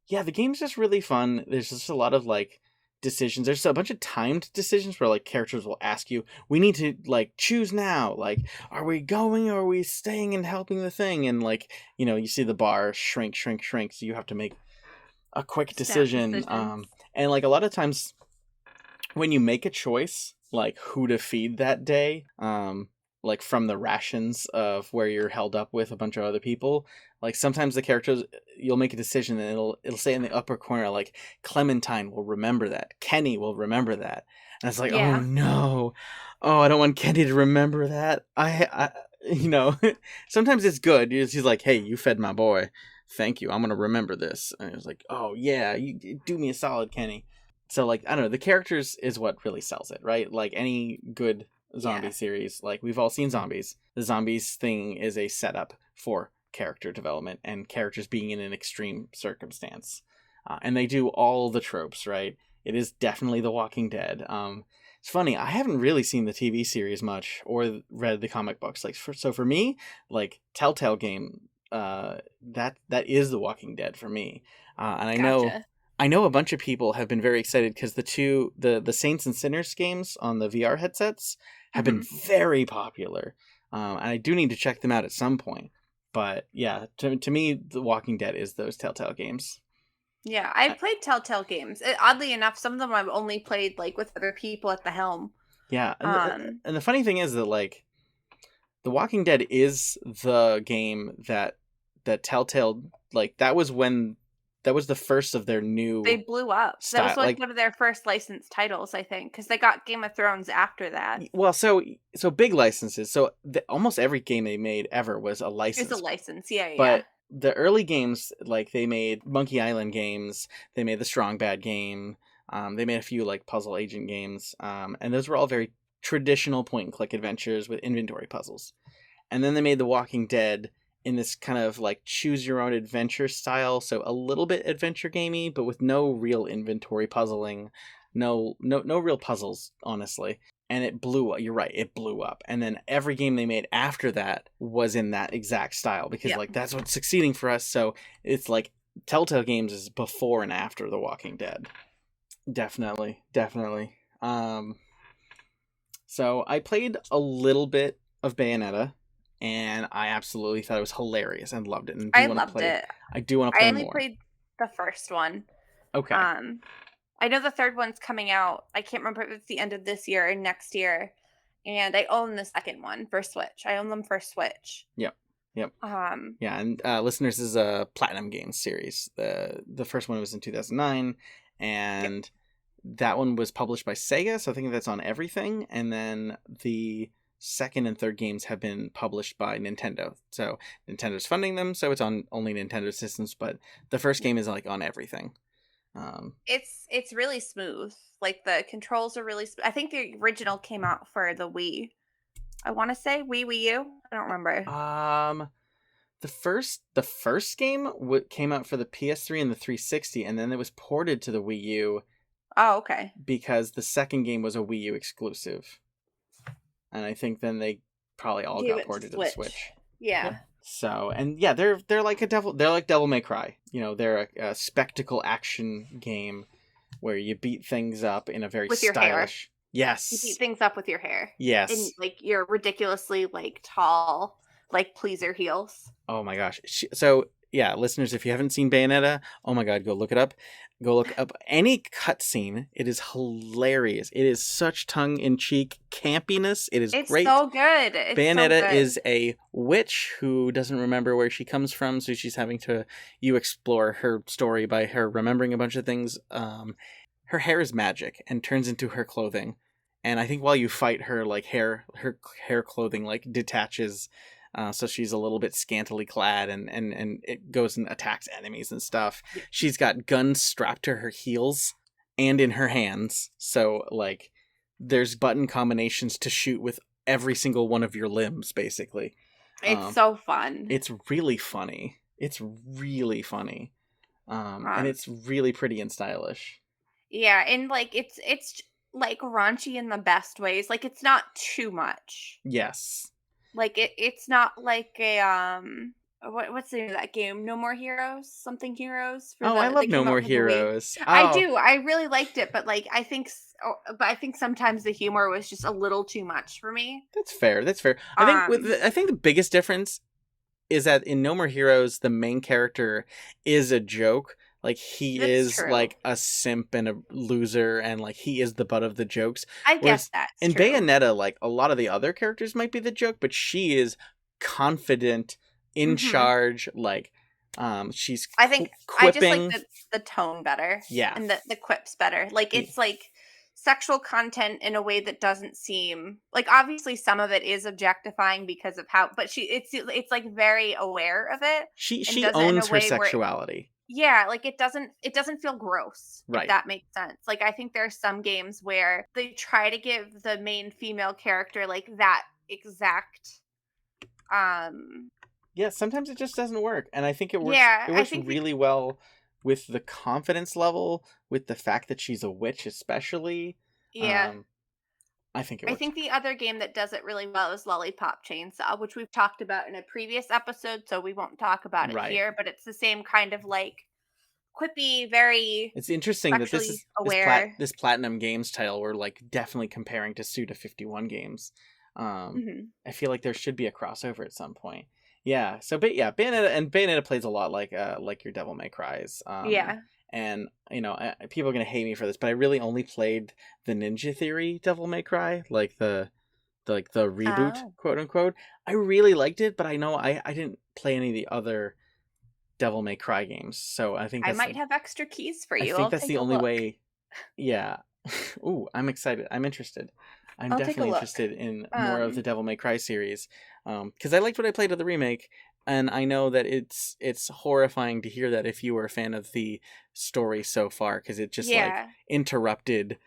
Yeah, the game's just really fun. There's just a lot of like decisions. There's a bunch of timed decisions where like characters will ask you, we need to like choose now. Like, are we going or are we staying and helping the thing? And like, you see the bar shrink, shrink, shrink. So you have to make a quick Snap decision. decisions. And like a lot of times when you make a choice, like who to feed that day, like from the rations of where you're held up with a bunch of other people, like sometimes the characters, you'll make a decision and it'll say in the upper corner like Clementine will remember that, Kenny will remember that, and it's like, oh Yeah. no, oh, I don't want Kenny to remember that. I sometimes it's good. He's like, hey, you fed my boy, thank you. I'm gonna remember this. And it was like, oh yeah, you do me a solid, Kenny. So like, I don't know, the characters is what really sells it, right? Like any good zombie Yeah, series, like we've all seen zombies. The zombies thing is a setup for character development and characters being in an extreme circumstance, and they do all the tropes, right? It is definitely The Walking Dead. It's funny, I haven't really seen the TV series much or read the comic books. Like, so for me, like Telltale game, that is The Walking Dead for me. And gotcha. I know a bunch of people have been very excited because the Saints and Sinners games on the VR headsets have been Hmm. very popular, and I do need to check them out at some point. But yeah, to me, The Walking Dead is those Telltale games. Yeah, Uh, I've played Telltale games. Oddly enough, some of them I've only played like with other people at the helm. yeah, Um, and the funny thing is that like The Walking Dead is the game that Telltale, like that was the first of their they new blew up. That was style. like Like, one of their first licensed titles, I think, because they got Game of Thrones after that. well, so big licenses. So almost every game they made ever was a It's a license. license. Yeah, yeah. But the early games, like they made Monkey Island games, they made the Strong Bad game, they made a few like puzzle agent games, and those were all very traditional point and click adventures with inventory puzzles. And then they made The Walking Dead in this kind of like choose your own adventure style, so a little bit adventure gamey, but with no real inventory puzzling, no real puzzles, honestly. And it blew up. You're right, it blew up. And then every game they made after that was in that exact style because Yeah. like that's what's succeeding for us. So it's like Telltale Games is before and after The Walking Dead. Definitely, definitely. So I played a little bit of Bayonetta, and I absolutely thought it was hilarious and loved it, and do I want to loved play. it. I do want to I play only more. played the first one. Okay. Um, I know the third one's coming out. I can't remember if it's the end of this year or next year. And I own the second one for Switch. I own them for Switch. Yep. Yep. Um, Yeah, and listeners, this is a Platinum Games series. The first one was in 2009, yeah. and that one was published by Sega, so I think that's on everything. And then the second and third games have been published by Nintendo. So Nintendo's funding them, so it's on only Nintendo systems, but the first game is like on everything. Um, It's really smooth. Like the controls are really I think the original came out for the Wii. I want to say Wii U. I don't remember. um the first game came out for the PS3 and the 360, and then it was ported to the Wii U Oh, okay. because the second game was a Wii U exclusive. And I think then they probably all Gave got it to ported to the Switch. Switch. Yep. Yeah. So, and yeah, they're like a devil. They're like Devil May Cry. You know, they're a spectacle action game where you beat things up in a very With your hair. stylish. You beat Yes. things up with your hair. And Yes. like your ridiculously like tall like pleaser heels. Oh my gosh. So yeah, listeners, if you haven't seen Bayonetta, oh my god, go look it up. Go look up any cutscene. It is hilarious. It is such tongue-in-cheek campiness. It is It's great. so good. It's so Bayonetta good. is a witch who doesn't remember where she comes from, so she's having to you explore her story by her remembering a bunch of things. Her hair is magic and turns into her clothing, and I think while you fight her, like her hair clothing like detaches, so she's a little bit scantily clad, and it goes and attacks enemies and stuff. Yeah. She's got guns strapped to her heels and in her hands, so like there's button combinations to shoot with every single one of your limbs, basically. It's Um, so fun. it's really funny. It's really funny. And Um it's really pretty and stylish. yeah, and like it's like raunchy in the best ways. Like it's not too much. Yes. Like it's not like a what's the name of that game? No More Heroes? Something Heroes for Oh, I the love they No came More out for the Wii. Heroes. I Oh, do. I really liked it, but like but I think sometimes the humor was just a little too much for me. that's fair. That's fair. Um I think the biggest difference is that in No More Heroes, the main character is a joke. Like he that's is true. like a simp and a loser, and like he is the butt of the jokes. I guess Whereas that's in true. Bayonetta, like a lot of the other characters might be the joke, but she is confident, in Mhm. charge. Like, she's I think I just like quipping. the tone better Yeah, and the quips better. Like y- it's like sexual content in a way that doesn't seem like, obviously some of it is objectifying because of how, but it's like very aware of it and She does it in a owns her way where, sexuality. yeah, like it doesn't feel gross, if Right. that makes sense. Like, I think there are some games where they try to give the main female character like that exact um Yeah, sometimes it just doesn't work. And I think yeah, it I works think the really well with the confidence level, with the fact that she's a witch especially. yeah. Um I think it I works. think the other game that does it really well is Lollipop Chainsaw, which we've talked about in a previous episode, so we won't talk about it Right. here, but it's the same kind of like quippy, very It's interesting that sexually aware. this Platinum Games title we're like definitely comparing to Suda 51 games. Mhm. I feel like there should be a crossover at some point. Yeah, so but yeah, Bayonetta plays a lot like your Devil May Cries. Yeah. And you know, people are gonna hate me for this, but I really only played the Ninja Theory Devil May Cry, like the reboot, Oh. quote unquote. I really liked it, but I know I didn't play any of the other Devil May Cry games, so I might have extra keys for I you. think I'll that's take the a only look. way. Yeah. Ooh, I'm excited. I'm interested. I'm I'll take a definitely look. interested in more of the Um, Devil May Cry series, because I liked what I played of the remake, and I know that it's horrifying to hear that if you were a fan of the story so far, because it just like yeah. interrupted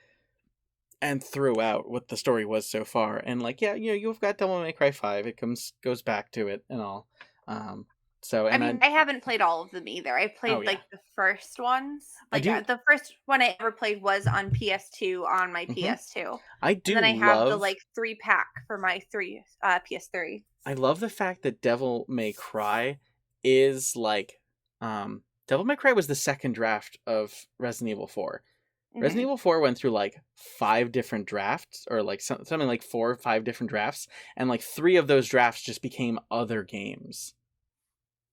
and threw out what the story was so far, and like yeah, you know, you've got Devil May Cry 5. It goes back to it and all. Um, so I and mean, I haven't played all of them either. I oh played yeah, like the first ones. I Like, do. the first one I ever played was on PS2 on my hmm PS2. I And do then I have the love like 3 pack for my 3 PS3. I love the fact that Devil May Cry is like Devil May Cry was the second draft of Resident Evil 4. Resident Mhm. Evil 4 went through like 5 different drafts or like something like 4 or 5 different drafts, and like 3 of those drafts just became other games.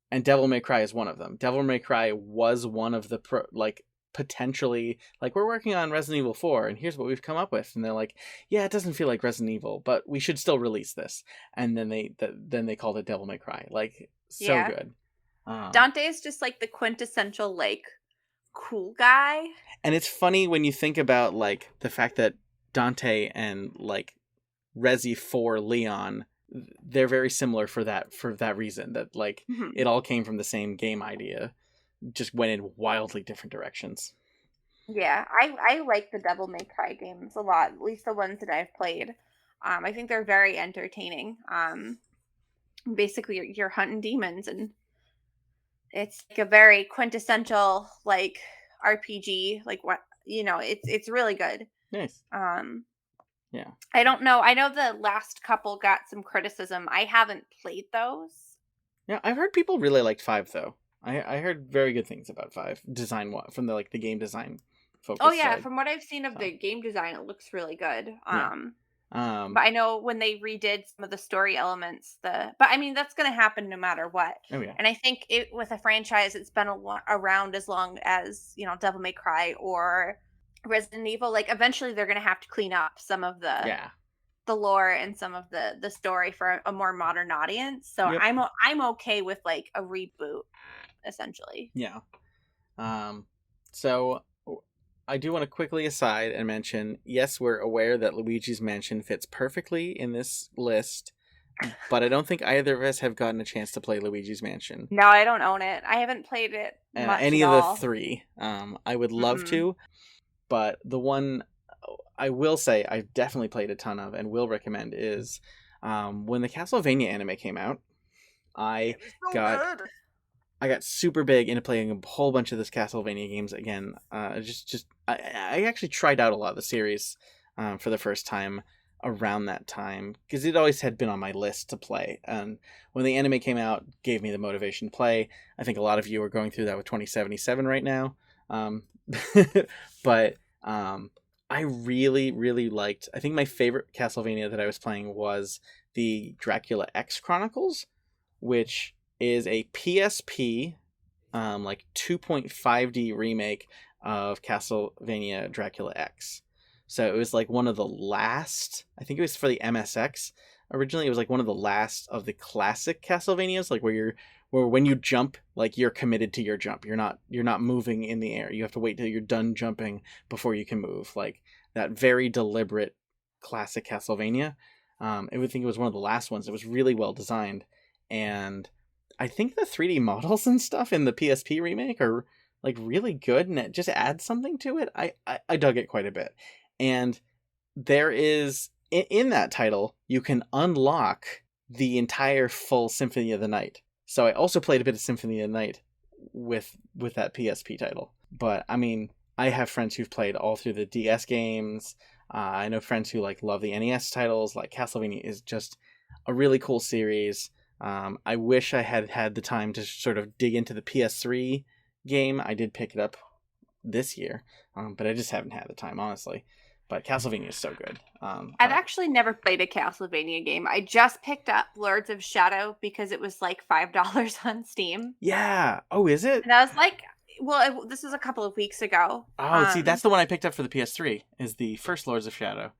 And Devil May Cry is one of them. Devil May Cry was one of the like potentially like we're working on Resident Evil 4 and here's what we've come up with, and they're like, yeah, it doesn't feel like Resident Evil, but we should still release this. And then then they called it Devil May Cry. Like so Yeah. good. Um Dante is just like the quintessential like cool guy. and it's funny when you think about like the fact that Dante and like Resi 4 Leon, they're very similar for that reason, that like Mhm. it all came from the same game idea, just went in wildly different directions. Yeah, I like the Devil May Cry games a lot, at least the ones that I've played. I think they're very entertaining. Basically you're hunting demons, and it's like a very quintessential like RPG, like what, it's really good. Nice. Um Yeah. I don't know. I know the last couple got some criticism. I haven't played those. Yeah, I've heard people really liked 5 though. I heard very good things about 5 from the like the game design Oh focus yeah, side. from what I've seen of So, the game design, it looks really good. yeah. But Um I know when they redid some of the story elements, but I mean that's going to happen no matter what. oh yeah. And I think it with a franchise it's been around as long as, Devil May Cry or Resident Evil, like eventually they're going to have to clean up some of Yeah. the lore and some of the story for a more modern audience. So Yep. I'm okay with like a reboot essentially. Yeah. Um so I do want to quickly aside and mention, yes, we're aware that Luigi's Mansion fits perfectly in this list, but I don't think either of us have gotten a chance to play Luigi's Mansion. No, I don't own it. I haven't played it much Any at of the all. 3. I would love Mm-mm. to, but the one I will say I've definitely played a ton of and will recommend is when the Castlevania anime came out. I It was so got good. I got super big into playing a whole bunch of this Castlevania games again. I actually tried out a lot of the series for the first time around that time because it always had been on my list to play. And when the anime came out, gave me the motivation to play. I think a lot of you are going through that with 2077 right now. Um, but I really, really liked. I think my favorite Castlevania that I was playing was the Dracula X Chronicles, which is a PSP like 2.5D remake of Castlevania Dracula X. So it was like one of the last, I think it was for the MSX originally. It was like one of the last of the classic Castlevanias, like where when you jump, like you're committed to your jump. You're not moving in the air. You have to wait till you're done jumping before you can move. Like that very deliberate classic Castlevania. I would think it was one of the last ones. It was really well designed, and I think the 3D models and stuff in the PSP remake are like really good, and it just adds something to it. I dug it quite a bit, and there is in that title you can unlock the entire full Symphony of the Night. So I also played a bit of Symphony of the Night with that PSP title. But I mean, I have friends who've played all through the DS games. I know friends who like love the NES titles. Like Castlevania is just a really cool series. I wish I had had the time to sort of dig into the PS3 game. I did pick it up this year, but I just haven't had the time, honestly. But Castlevania is so good. I've actually never played a Castlevania game. I just picked up Lords of Shadow because it was like $5 on Steam. Yeah. Oh, is it? And I was like, well, this was a couple of weeks ago. Oh, see, that's the one I picked up for the PS3. Is the first Lords of Shadow.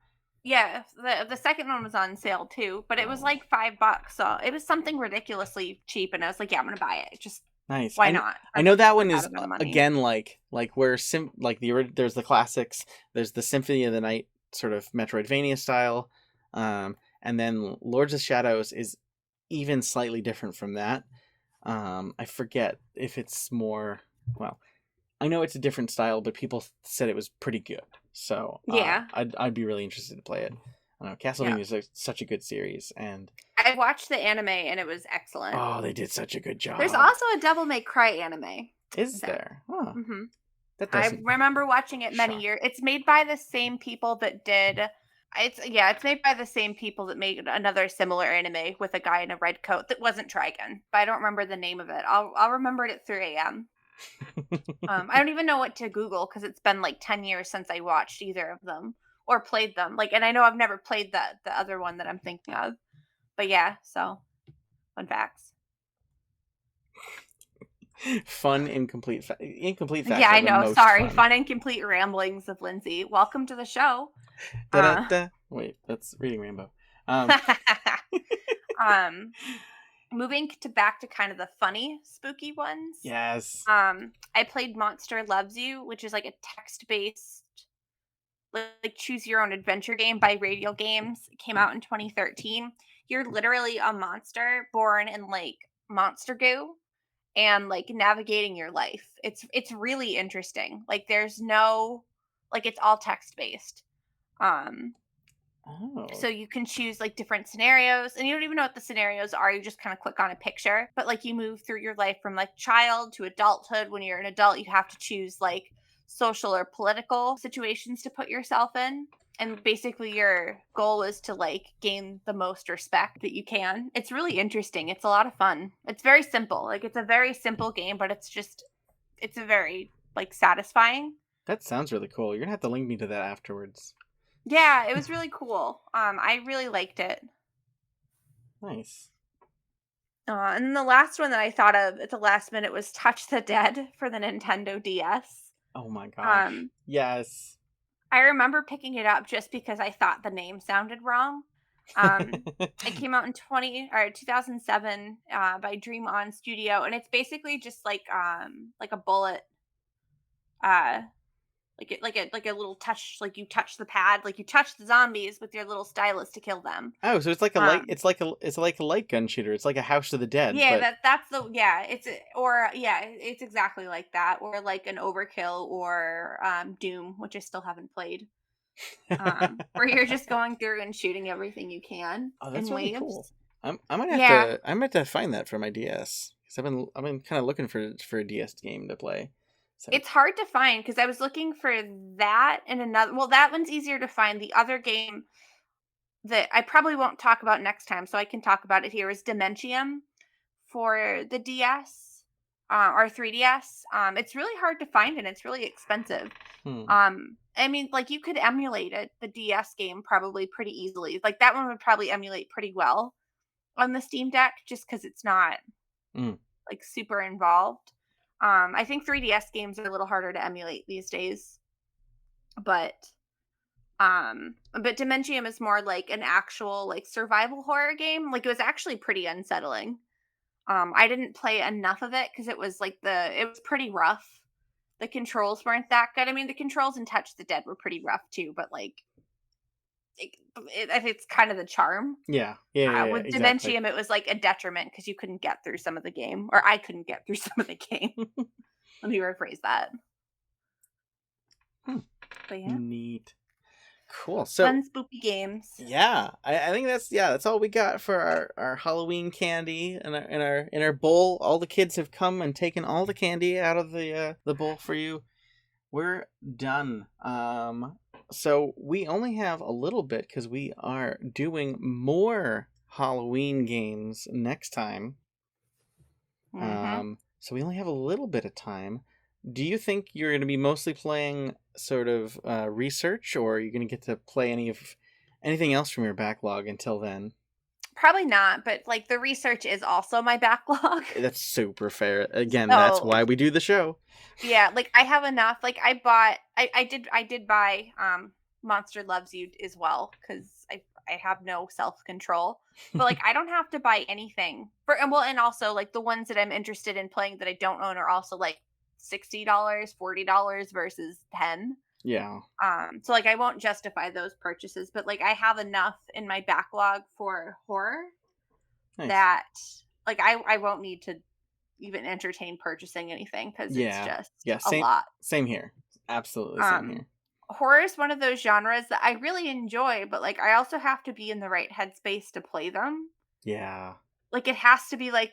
Yeah, the second one was on sale too, but it was like $5, so it was something ridiculously cheap, and I was like, yeah, I'm gonna buy it. Just Nice. why not? I know that one That is amount of money. again like where there's the classics, there's the Symphony of the Night sort of Metroidvania style, and then Lords of Shadows is even slightly different from that. I forget if it's more, well, I know it's a different style, but people said it was pretty good. So Yeah, I'd be really interested to play it. I don't know, yeah. Castlevania is such a good series, and I watched the anime and it was excellent. oh, they did such a good There's job. also a Devil May Cry anime. Is So, there? Huh. hmm That I doesn't remember watching it many shock. years. It's made by the same people that did. It's made by the same people that made another similar anime with a guy in a red coat that wasn't Trigun, but I don't remember the name of it. I'll remember it at 3 a.m. I don't even know what to Google because it's been like 10 years since I watched either of them or played them. Like, and I know I've never played the other one that I'm thinking of. But yeah, so fun facts. Fun incomplete facts Yeah, are I the know. most Sorry, fun. fun and complete ramblings of Lindsay. Welcome to the show. Da da Uh, da. Wait, that's Reading Rainbow. Um, um, moving to back to kind of the funny, spooky ones. yes. I played Monster Loves You, which is like a text-based, like choose your own adventure game by Radial Games. It came out in 2013. You're literally a monster born in like monster goo and like navigating your life. It's really interesting. Like there's no like it's all text based. Um Oh, so you can choose like different scenarios and you don't even know what the scenarios are. You just kind of click on a picture, but like you move through your life from like child to adulthood. When you're an adult, you have to choose like social or political situations to put yourself in. And basically your goal is to like gain the most respect that you can. It's really interesting. It's a lot of fun. It's very simple. Like it's a very simple game, but it's a very like satisfying. that sounds really cool. You're gonna have to link me to that afterwards. Yeah, it was really cool. I really liked it. Nice. And then the last one that I thought of at the last minute was Touch the Dead for the Nintendo DS. Oh my gosh. Um, Yes. I remember picking it up just because I thought the name sounded wrong. It came out in 2007 by Dream On Studio, and it's basically just like a bullet, uh, like a little touch, like you touch the pad, like you touch the zombies with your little stylus to kill them. Oh, so it's like a light. Um, It's like a light gun shooter. It's like a House of the Dead, Yeah, but it's exactly like that, or like an Overkill or Doom, which I still haven't played. Where you're just going through and shooting everything you can oh, that's in really cool. waves. I might have Yeah, to find that for my DS because I've been kind of looking for a DS game to play. So it's hard to find because I was looking for that and another. Well, that one's easier to find. The other game that I probably won't talk about next time, so I can talk about it here, is Dementium for the DS or 3DS. It's really hard to find and it's really expensive. hmm. I mean, like you could emulate it, the DS game probably pretty easily. Like that one would probably emulate pretty well on the Steam Deck just because it's not Mm. like super involved. I think 3DS games are a little harder to emulate these days, but but Dementium is more like an actual like survival horror game. Like it was actually pretty unsettling. I didn't play enough of it because it was pretty rough. The controls weren't that good. I mean, the controls in Touch the Dead were pretty rough too, but like I think it's kind of the charm. Yeah, yeah, yeah, yeah, With exactly. Dementium, it was like a detriment because you couldn't get through some of the game, or I couldn't get through some of the game. Let me rephrase that. Hmm. But yeah, Neat. Cool. So fun spoopy games. yeah, I think that's all we got for our Halloween candy in our bowl. All the kids have come and taken all the candy out of the bowl for you. We're done. So we only have a little bit because we are doing more Halloween games next time. Hmm. So we only have a little bit of time. Do you think you're going to be mostly playing sort of research, or are you going to get to play anything else from your backlog until then? Probably not, but like the research is also my backlog. That's super fair. Again, that's So why we do the show. yeah, like I have enough. Like I did buy Monster Loves You as well because I have no self-control. But like I don't have to buy anything. And also like the ones that I'm interested in playing that I don't own are also like $60, $40 versus 10. Yeah, So like I won't justify those purchases, but like I have enough in my backlog for horror nice. that like I won't need to even entertain purchasing anything because it's Yeah, just yeah. a Same, lot. same here. Absolutely same Um, here. Horror is one of those genres that I really enjoy, but like I also have to be in the right headspace to play them. Yeah. Like it has to be like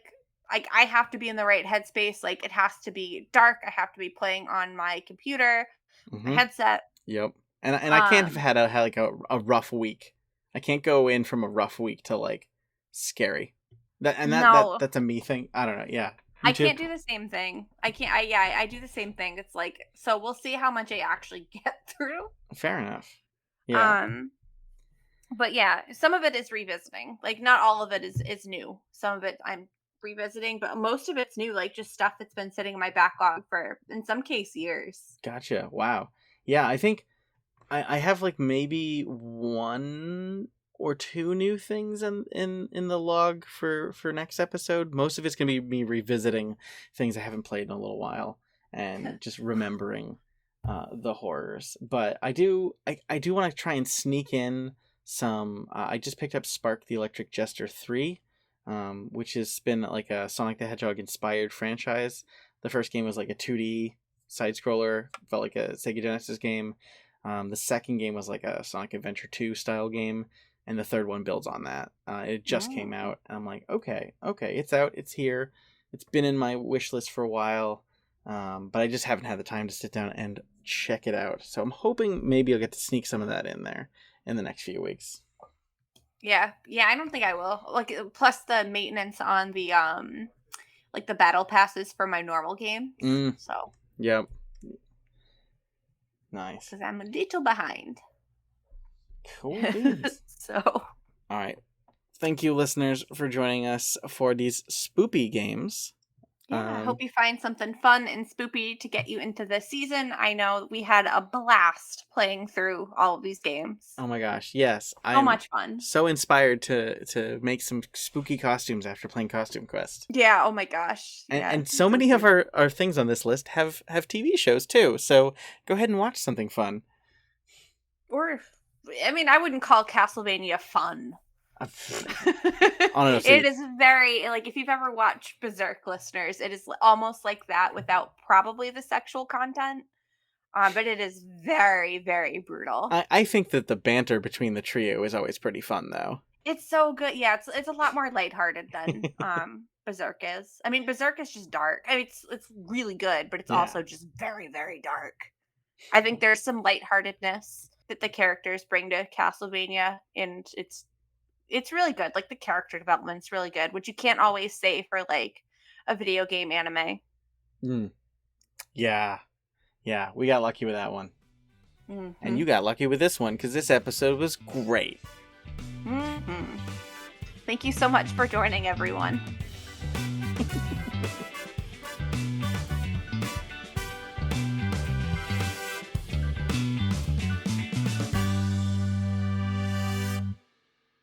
I have to be in the right headspace. Like it has to be dark. I have to be playing on my computer, my Mm-hmm. headset. Yep. And I can't have Um, had like a rough week. I can't go in from a rough week to like scary. no, That's a me thing. I don't know. Yeah. You I too. can't do the same thing. I can't. I yeah, I do the same thing. It's like so we'll see how much I actually get through. Fair enough. Yeah. Um, but yeah, some of it is revisiting. Like not all of it is new. Some of it I'm revisiting, but most of it's new, like just stuff that's been sitting in my backlog for in some case years. Gotcha. Wow. Yeah, I think I have like maybe one or two new things in the log for next episode. Most of it's gonna be me revisiting things I haven't played in a little while and just remembering the horrors. But I do want to try and sneak in some. I just picked up Spark the Electric Jester 3, which has been like a Sonic the Hedgehog inspired franchise. The first game was like a 2D side scroller, felt like a Sega Genesis game. The second game was like a Sonic Adventure 2 style game, and the third one builds on that. It just came Mm. out, and I'm like, okay, it's out, it's here. It's been in my wish list for a while, but I just haven't had the time to sit down and check it out. So I'm hoping maybe I'll get to sneak some of that in there in the next few weeks. Yeah, yeah, I don't think I will. Like plus the maintenance on the like the battle passes for my normal games. Mm, So yep, nice, because I'm a little behind. cool beans. So All right, thank you, listeners, for joining us for these spoopy games. yeah, I hope you find something fun and spoopy to get you into the season. I know we had a blast playing through all of these games. Oh my gosh, yes. So I'm much fun. so inspired to make some spooky costumes after playing Costume Quest. Yeah, oh my gosh. And Yeah, and so so many of cute. our things on this list have TV shows too. So go ahead and watch something fun. Or I mean, I wouldn't call Castlevania fun. Uh, It Honestly, is very like if you've ever watched Berserk, listeners, it is almost like that without probably the sexual content. But it is very, very brutal. I think that the banter between the trio is always pretty fun though. It's so good. Yeah, it's a lot more lighthearted than Berserk is. I mean, Berserk is just dark. I mean, it's really good, but it's Yeah. also just very, very dark. I think there's some lightheartedness that the characters bring to Castlevania, and it's really good. Like the character development's really good, which you can't always say for like a video game anime. Mm. Yeah. Yeah, we got lucky with that one. And Hmm. you got lucky with this one cuz this episode was great. Hmm. Thank you so much for joining, everyone.